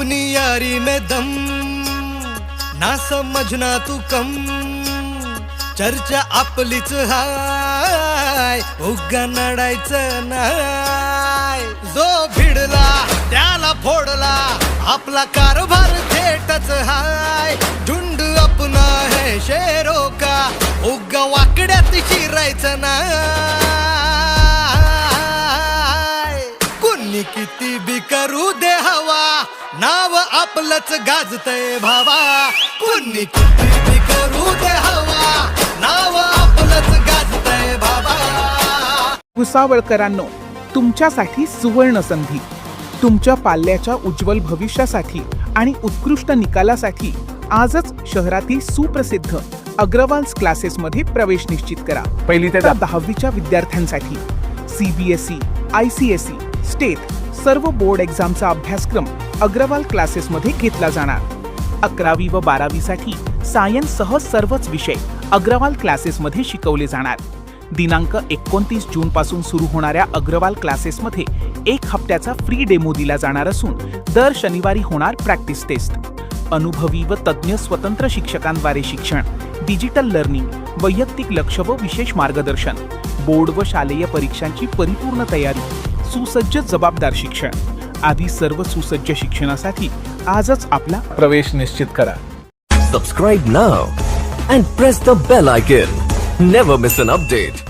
अपनी यारी में दम ना समझना तू कम चर्चा आपलीच हाय उगा नडायचं नाय जो भिडला त्याला फोडला आपला कारभार थेटच हाय झुंड अपना है शेरों का उगा वाकड्यात शिरायचं नाय कुणी किती बी करू दे हवा नाव आपलंच गाजतय भावा कुणी किती बी करू दे हवा नाव आपलंच गाजतय भावा। भुसावळकरांनो, तुमच्यासाठी सुवर्ण संधी। तुमच्या पाल्याच्या उज्ज्वल भविष्यासाठी आणि उत्कृष्ट निकालासाठी आजच शहरातील सुप्रसिद्ध अग्रवाल्स क्लासेसमध्ये प्रवेश निश्चित करा। पहिली ते 10वीच्या विद्यार्थ्यांसाठी CBSE, ICSE, स्टेट सर्व बोर्ड एक्झामचा अभ्यासक्रम अग्रवाल क्लासेसमध्ये घेतला जाणार। 11वी व 12वी साठी सायन्स सह सर्वच विषय अग्रवाल क्लासेसमध्ये शिकवले जाणार। दिनांक 29 जून पासून सुरू होणाऱ्या अग्रवाल क्लासेसमध्ये 1 हप्त्याचा फ्री डेमो दिला जाणार असून दर शनिवारी होणार प्रॅक्टिस टेस्ट। अनुभवी व तज्ञ स्वतंत्र शिक्षकांद्वारे शिक्षण, डिजिटल लर्निंग, वैयक्तिक लक्ष व विशेष मार्गदर्शन, बोर्ड व शालेय परीक्षांची परिपूर्ण तयारी, सुसज्ज जबाबदार शिक्षण आदी सर्व सुसज्ज शिक्षणासाठी आजच आपला प्रवेश निश्चित करा। Subscribe now and press the bell icon. Never miss an update.